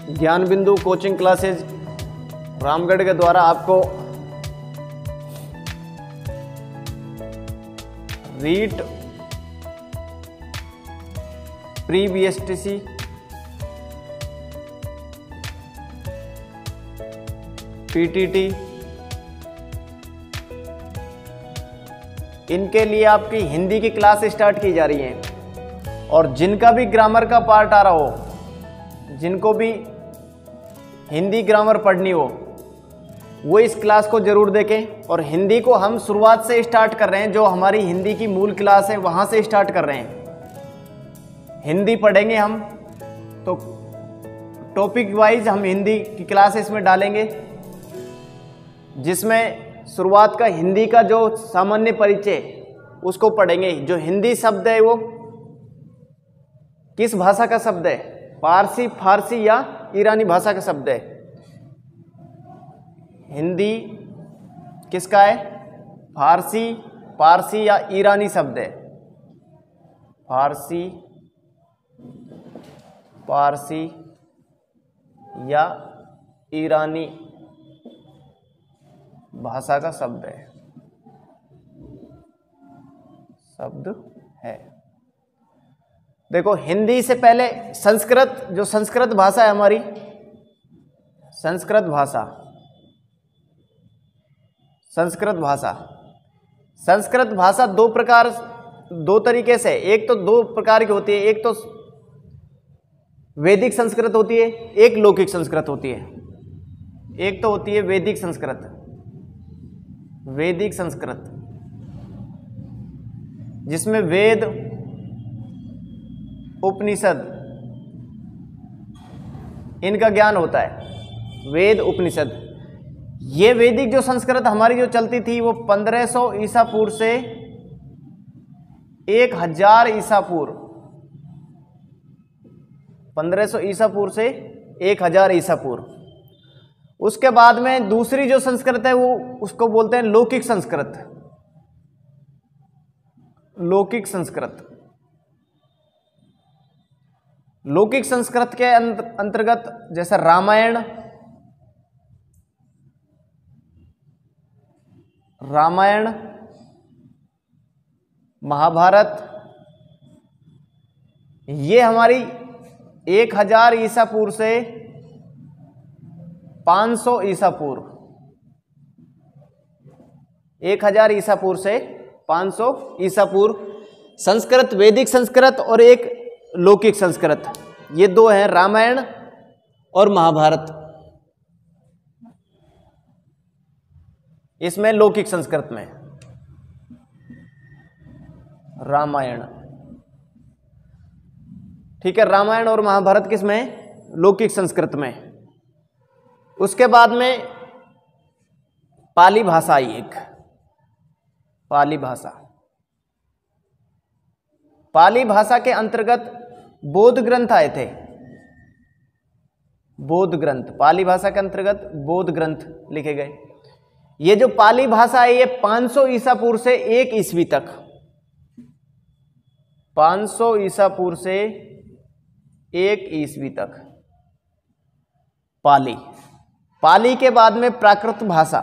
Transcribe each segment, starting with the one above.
ज्ञान बिंदु coaching classes Ramgarh के द्वारा आपको रीट, प्री बीएसटीसी, पीटीटी, इनके लिए आपकी हिंदी की क्लास स्टार्ट की जा रही है। और जिनका भी ग्रामर का पार्ट आ रहा हो, जिनको भी हिंदी ग्रामर पढ़नी हो, वो इस क्लास को जरूर देखें। और हिंदी को हम शुरुआत से स्टार्ट कर रहे हैं, जो हमारी हिंदी की मूल क्लास है वहाँ से स्टार्ट कर रहे हैं। हिंदी पढ़ेंगे हम, तो टॉपिक वाइज हम हिंदी की क्लास इसमें डालेंगे, जिसमें शुरुआत का हिंदी का जो सामान्य परिचय उसको पढ़ेंगे। जो हिंदी शब्द है वो किस भाषा का शब्द है? पारसी, फारसी या ईरानी भाषा का शब्द है। हिंदी किसका है? फारसी, पारसी या ईरानी शब्द है। फारसी, पारसी या ईरानी भाषा का शब्द है, देखो हिंदी से पहले संस्कृत, जो संस्कृत भाषा है हमारी, संस्कृत भाषा दो तरीके से, एक तो दो प्रकार की होती है। एक तो वैदिक संस्कृत होती है, एक लौकिक संस्कृत होती है। एक तो होती है वैदिक संस्कृत, जिसमें वेद, उपनिषद इनका ज्ञान होता है। वेद, उपनिषद, ये वैदिक जो संस्कृत हमारी जो चलती थी वो 1500 ईसा पूर्व से 1000 ईसा पूर्व, 1500 ईसा पूर्व से 1000 ईसा पूर्व। उसके बाद में दूसरी जो संस्कृत है वो उसको बोलते हैं लौकिक संस्कृत। लौकिक संस्कृत के अंतर्गत जैसे रामायण, महाभारत, ये हमारी 1000 ईसा पूर्व से 500 ईसा पूर्व, 1000 ईसा पूर्व से 500 ईसा पूर्व संस्कृत, वैदिक संस्कृत और एक लौकिक संस्कृत, ये दो हैं, रामायण और महाभारत। इसमें लौकिक संस्कृत में रामायण, ठीक है, रामायण और महाभारत किसमें? लौकिक संस्कृत में। उसके बाद में पाली भाषा आई, एक पाली भाषा के अंतर्गत बौद्ध ग्रंथ आए थे। पाली भाषा के अंतर्गत बौद्ध ग्रंथ लिखे गए। ये जो पाली भाषा है ये 500 ईसा पूर्व से 1 ईस्वी तक, 500 ईसा पूर्व से 1 ईस्वी तक पाली के बाद में प्राकृत भाषा,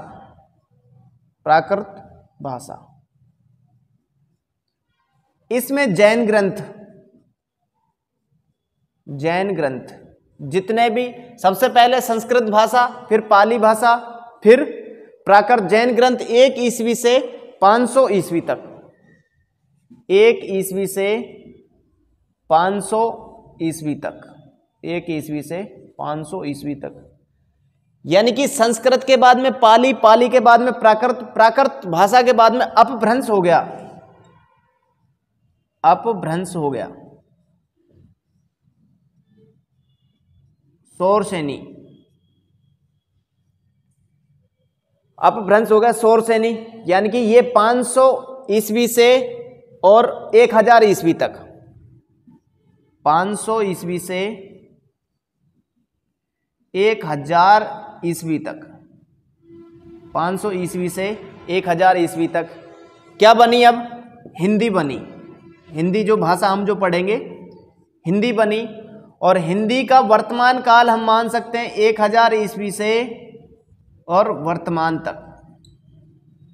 इसमें जैन ग्रंथ जितने भी, सबसे पहले संस्कृत भाषा, फिर पाली भाषा, फिर प्राकृत, जैन ग्रंथ 1 ईस्वी से 500 ईस्वी तक, 1 ईस्वी से 500 ईस्वी तक, 1 ईस्वी से 500 ईस्वी तक। यानी कि संस्कृत के बाद में पाली, पाली के बाद में प्राकृत भाषा के बाद में अपभ्रंश हो गया। सौरसेनी, अपभ्रंश हो गया सौरसेनी। यानी कि ये 500 ईस्वी से और 1000 ईस्वी तक, 500 ईस्वी से 1000 ईस्वी तक, 500 ईस्वी से 1000 ईस्वी तक क्या बनी? अब हिंदी बनी। हिंदी जो भाषा हम जो पढ़ेंगे, हिंदी बनी। और हिंदी का वर्तमान काल हम मान सकते हैं 1000 ईस्वी से और वर्तमान तक,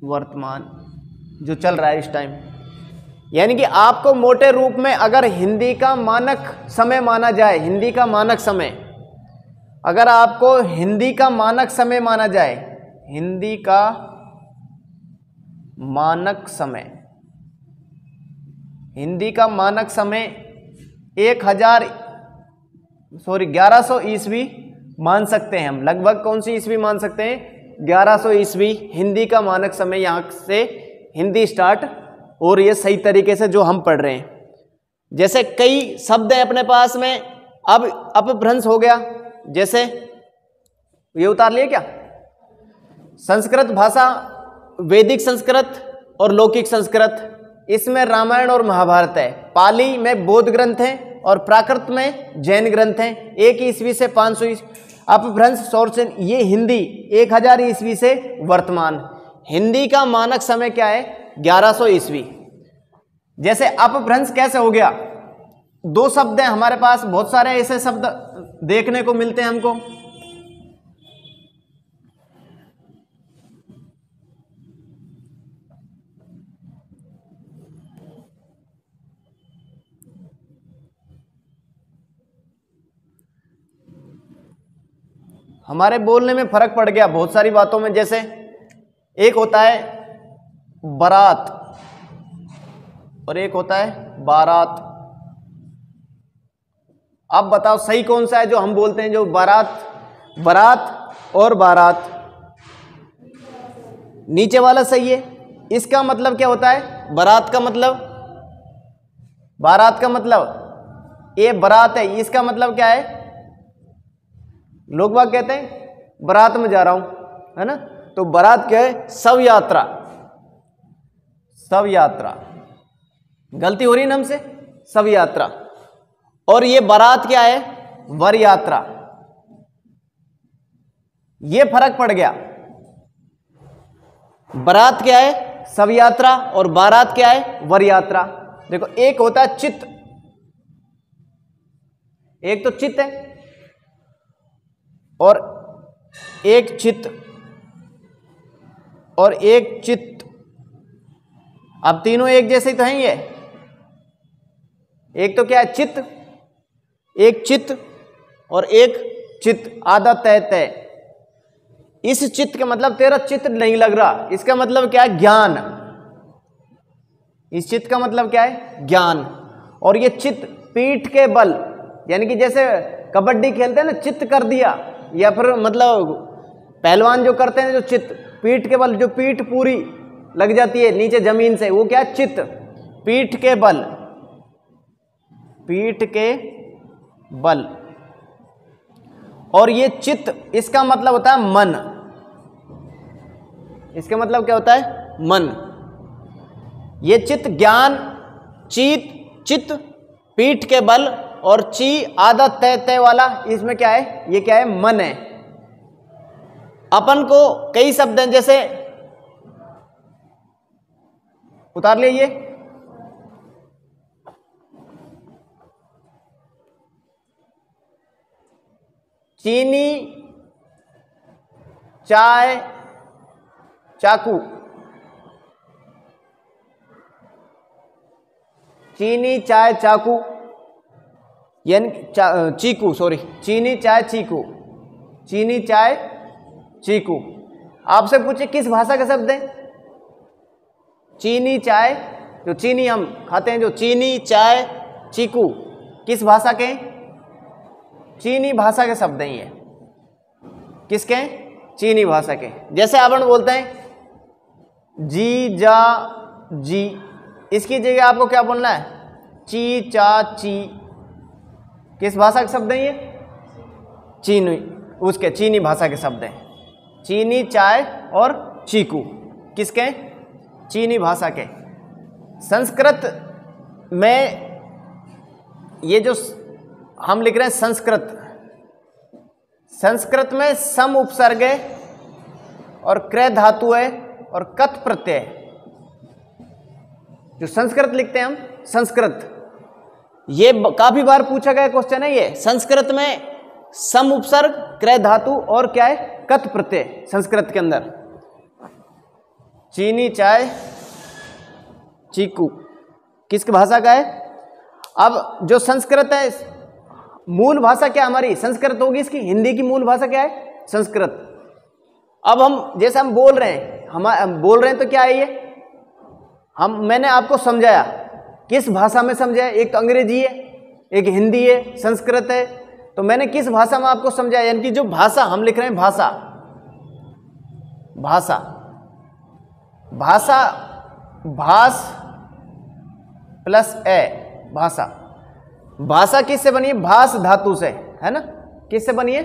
वर्तमान जो चल रहा है इस टाइम। यानी कि आपको मोटे रूप में अगर हिंदी का मानक समय माना जाए, हिंदी का मानक समय, अगर आपको हिंदी का मानक समय माना जाए, हिंदी का मानक समय, हिंदी का मानक समय 1100 ईस्वी मान सकते हैं हम। लगभग कौन सी ईस्वी मान सकते हैं? 1100 ईस्वी हिंदी का मानक समय। यहाँ से हिंदी स्टार्ट हो रही है सही तरीके से जो हम पढ़ रहे हैं। जैसे कई शब्द हैं अपने पास में, अब अपभ्रंश हो गया, जैसे ये उतार लिए क्या, संस्कृत भाषा, वैदिक संस्कृत और लौकिक संस्कृत, इसमें रामायण और महाभारत है। पाली में बौद्ध ग्रंथ हैं और प्राकृत में जैन ग्रंथ हैं। 1 ईस्वी से 500 ईस्वी। अपभ्रंश सोर्सन, ये हिंदी 1000 ईस्वी से वर्तमान। हिंदी का मानक समय क्या है? 1100 ईस्वी। जैसे अपभ्रंश कैसे हो गया? 2 शब्द हैं हमारे पास, बहुत सारे ऐसे शब्द देखने को मिलते हैं हमको। हमारे बोलने में फर्क पड़ गया बहुत सारी बातों में। जैसे एक होता है बारात और एक होता है बारात। अब बताओ सही कौन सा है जो हम बोलते हैं, जो बारात, बारात और बारात। नीचे वाला सही है। इसका मतलब क्या होता है? बारात का मतलब, बारात का मतलब ये बारात है, इसका मतलब क्या है? लोग बाग कहते हैं बारात में जा रहा हूं, है ना? तो बारात क्या है? शव यात्रा, शव यात्रा। गलती हो रही है ना हमसे, शव यात्रा। और ये बारात क्या है? वर यात्रा। ये फर्क पड़ गया। बारात क्या है? शव यात्रा, और बारात क्या है? वर यात्रा। देखो, एक होता है चित्त, एक तो चित्त है और एक चित्त और एक चित्त। अब तीनों एक जैसे ही तो हैं ये। एक तो क्या है? चित्त, एक चित्त और एक चित्त, आधा तय तय। इस चित्त का मतलब तेरा चित्त नहीं लग रहा, इसका मतलब क्या है? ज्ञान। इस चित्त का मतलब क्या है? ज्ञान। और ये चित्त पीठ के बल, यानी कि जैसे कबड्डी खेलते हैं ना, चित्त कर दिया, या फिर मतलब पहलवान जो करते हैं, जो चित्त पीठ के बल, जो पीठ पूरी लग जाती है नीचे जमीन से, वो क्या है? चित्त। पीठ के बल, पीठ के बल। और ये चित्त, इसका मतलब होता है मन। इसका मतलब क्या होता है? मन। ये चित्त, ज्ञान, चित्त पीठ के बल और ची आधा तय तय वाला, इसमें क्या है? ये क्या है? मन है। अपन को कई शब्द हैं, जैसे उतार लिए ये, चीनी, चाय, चाकू। चीनी, चाय, चाकू, यानी चीकू, सॉरी, चीनी, चाय, चीकू, चीनी, चाय, चीकू। आपसे पूछे किस भाषा का शब्द है? चीनी, चाय, जो चीनी हम खाते हैं, जो चीनी, चाय, चीकू, किस भाषा के? चीनी भाषा के शब्द हैं ये। किसके? चीनी भाषा के। जैसे अपन बोलते हैं जी, जा, जी, इसकी जगह आपको क्या बोलना है? ची, चा, ची। किस भाषा के शब्द हैं ये? चीनी, उसके चीनी भाषा के शब्द हैं। चीनी, चाय और चीकू, किसके? चीनी भाषा के। संस्कृत में ये जो हम लिख रहे हैं संस्कृत, संस्कृत में सम उपसर्ग है और क्रय धातु है और कत प्रत्यय। जो संस्कृत लिखते हैं हम, संस्कृत, ये काफी बार पूछा गया क्वेश्चन है ये। संस्कृत में सम उपसर्ग, क्रय धातु और क्या है, कत प्रत्यय। संस्कृत के अंदर चीनी, चाय, चीकू किसकी भाषा का है? अब जो संस्कृत है, मूल भाषा क्या हमारी संस्कृत होगी, इसकी हिंदी की मूल भाषा क्या है, संस्कृत। अब हम जैसे हम बोल रहे हैं, हम बोल रहे हैं तो क्या है ये, मैंने आपको समझाया, किस भाषा में समझाया, एक तो अंग्रेजी है, एक हिंदी है, संस्कृत है, तो मैंने किस भाषा में आपको समझाया, यानी कि जो भाषा हम लिख रहे हैं, भाषा भाषा भाषा भाष प्लस ए, भाषा। भाषा किससे बनी है, भाष धातु से, है ना, किससे बनी है,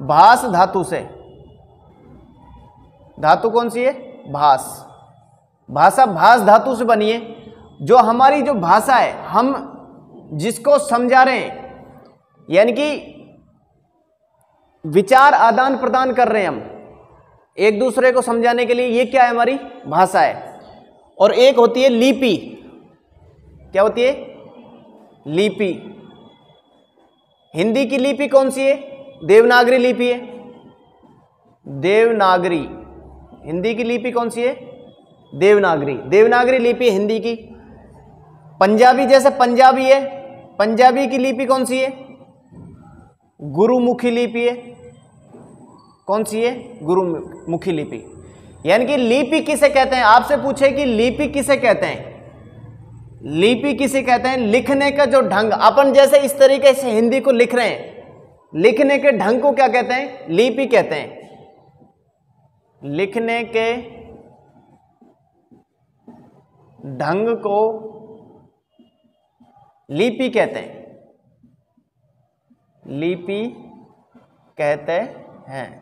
भाष धातु से। धातु कौन सी है, भाष। भाषा भाष धातु से बनी है। जो हमारी जो भाषा है, हम जिसको समझा रहे हैं, यानी कि विचार आदान प्रदान कर रहे हैं हम एक दूसरे को समझाने के लिए, ये क्या है, हमारी भाषा है। और एक होती है लिपि। क्या होती है, लिपि। हिंदी की लिपि कौन सी है, देवनागरी लिपि है, देवनागरी। हिंदी की लिपि कौन सी है, देवनागरी। देवनागरी लिपि है हिंदी की। पंजाबी जैसे पंजाबी है, पंजाबी की लिपि कौन सी है, गुरुमुखी लिपि है। कौन सी है, गुरुमुखी लिपि। यानी कि लिपि किसे कहते हैं, आपसे पूछे कि लिपि किसे कहते हैं, लिपि किसे कहते हैं, लिखने का जो ढंग, अपन जैसे इस तरीके से हिंदी को लिख रहे हैं, लिखने के ढंग को क्या कहते हैं, लिपि कहते हैं। लिखने के ढंग को लिपि कहते हैं, लिपि कहते हैं।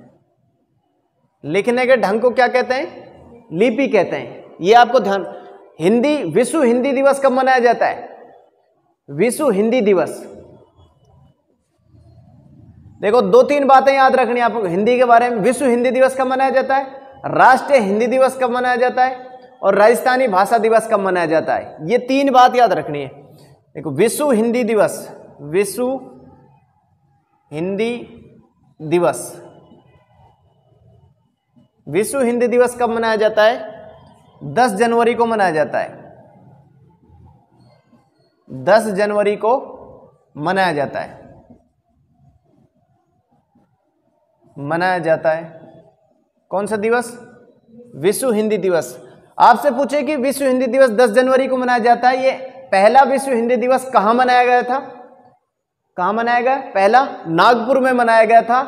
लिखने के ढंग को क्या कहते हैं, लिपि कहते हैं। ये आपको ध्यान। हिंदी, विश्व हिंदी दिवस कब मनाया जाता है, विश्व हिंदी दिवस। देखो, दो तीन बातें याद रखनी है आपको हिंदी के बारे में। विश्व हिंदी दिवस कब मनाया जाता है, राष्ट्रीय हिंदी दिवस कब मनाया जाता है, और राजस्थानी भाषा दिवस कब मनाया जाता है। ये तीन बात याद रखनी है। देखो, विश्व हिंदी दिवस, विश्व हिंदी दिवस, विश्व हिंदी दिवस कब मनाया जाता है, 10 जनवरी को मनाया जाता है। 10 जनवरी को मनाया जाता है, मनाया जाता है। कौन सा दिवस, विश्व हिंदी दिवस। आपसे पूछे कि विश्व हिंदी दिवस 10 जनवरी को मनाया जाता है, ये पहला विश्व हिंदी दिवस कहां मनाया गया था, कहां मनाया गया, पहला नागपुर में मनाया गया था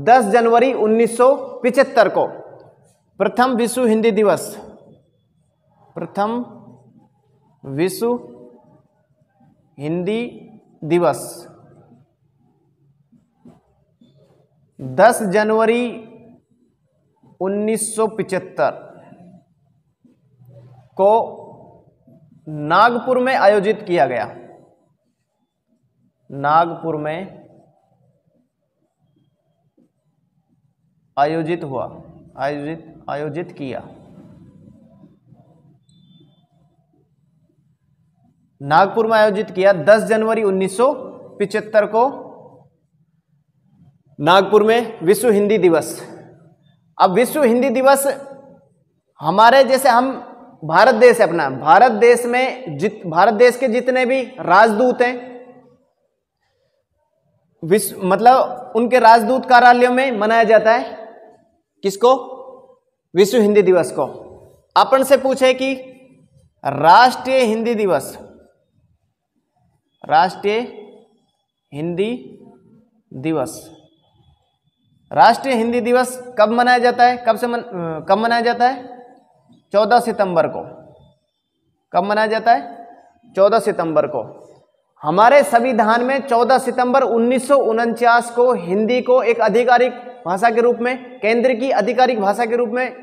10 जनवरी 1975 को। प्रथम विश्व हिंदी दिवस, प्रथम विश्व हिंदी दिवस 10 जनवरी 1975 को नागपुर में आयोजित किया गया। नागपुर में आयोजित हुआ, आयोजित किया। नागपुर में आयोजित किया 10 जनवरी 1975 को नागपुर में विश्व हिंदी दिवस। अब विश्व हिंदी दिवस हमारे, जैसे हम भारत देश है अपना, भारत देश में भारत देश के जितने भी राजदूत हैं, मतलब उनके राजदूत कार्यालयों में मनाया जाता है किसको, विश्व हिंदी दिवस को। अपन से पूछे कि राष्ट्रीय हिंदी दिवस, राष्ट्रीय हिंदी दिवस, राष्ट्रीय हिंदी दिवस कब मनाया जाता है, कब मनाया जाता है, 14 सितंबर को। कब मनाया जाता है, 14 सितंबर को। हमारे संविधान में 14 सितंबर 1949 को हिंदी को एक आधिकारिक भाषा के रूप में, केंद्र की आधिकारिक भाषा के रूप में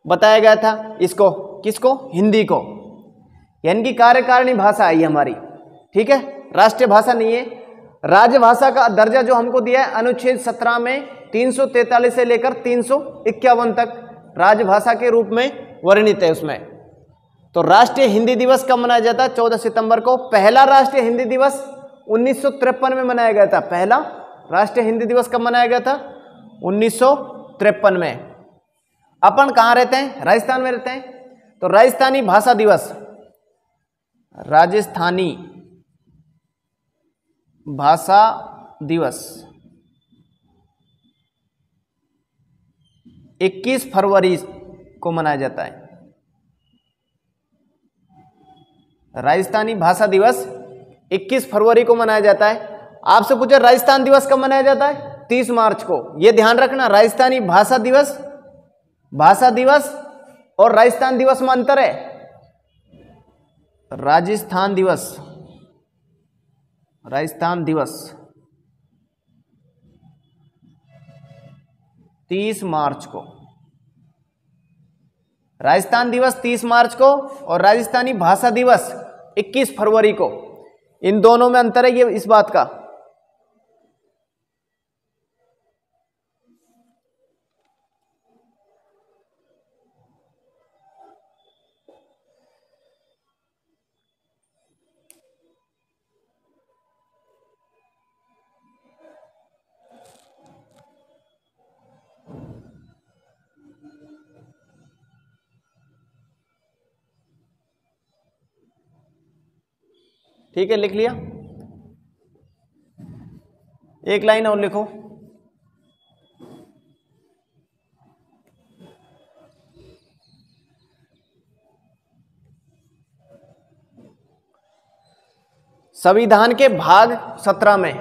बताया गया था। इसको, किसको, हिंदी को। यानी कि कार्यकारिणी भाषा आई हमारी, ठीक है, राष्ट्रीय भाषा नहीं है। राजभाषा का दर्जा जो हमको दिया है अनुच्छेद 17 में 343 से लेकर 351 तक राजभाषा के रूप में वर्णित है उसमें। तो राष्ट्रीय हिंदी दिवस कब मनाया जाता है? 14 सितंबर को। पहला राष्ट्रीय हिंदी दिवस 1953 में मनाया गया था। पहला राष्ट्रीय हिंदी दिवस कब मनाया गया था? 1953 में। अपन कहाँ रहते हैं? राजस्थान में रहते हैं। तो राजस्थानी भाषा दिवस, राजस्थानी भाषा दिवस 21 फरवरी को मनाया जाता है। राजस्थानी भाषा दिवस 21 फरवरी को मनाया जाता है। आपसे पूछे राजस्थान दिवस कब मनाया जाता है? 30 मार्च को। यह ध्यान रखना, राजस्थानी भाषा दिवस और राजस्थान दिवस में अंतर है। राजस्थान दिवस 30 मार्च को। राजस्थान दिवस 30 मार्च को और राजस्थानी भाषा दिवस 21 फरवरी को। इन दोनों में अंतर है, ये इस बात का। ठीक है, लिख लिया? एक लाइन और लिखो। संविधान के भाग 17 में,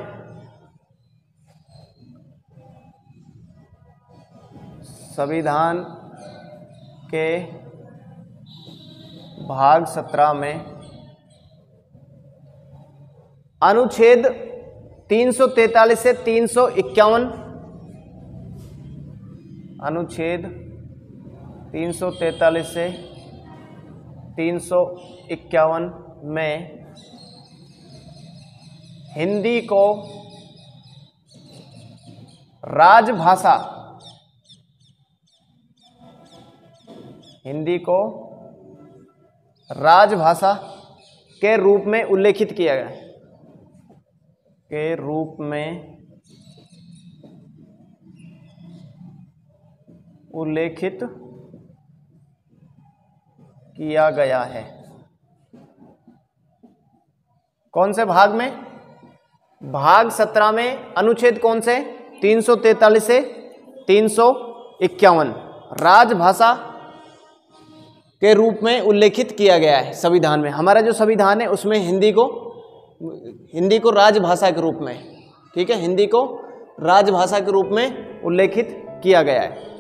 संविधान के भाग 17 में अनुच्छेद 343 से 351, अनुच्छेद 343 से 351 में हिंदी को राजभाषा, हिंदी को राजभाषा के रूप में उल्लेखित किया गया, के रूप में उल्लेखित किया गया है। कौन से भाग में? भाग 17 में। अनुच्छेद कौन से? 343 से 351 राजभाषा के रूप में उल्लेखित किया गया है संविधान में। हमारा जो संविधान है उसमें हिंदी को राजभाषा के रूप में, ठीक है, हिंदी को राजभाषा के रूप में उल्लेखित किया गया है।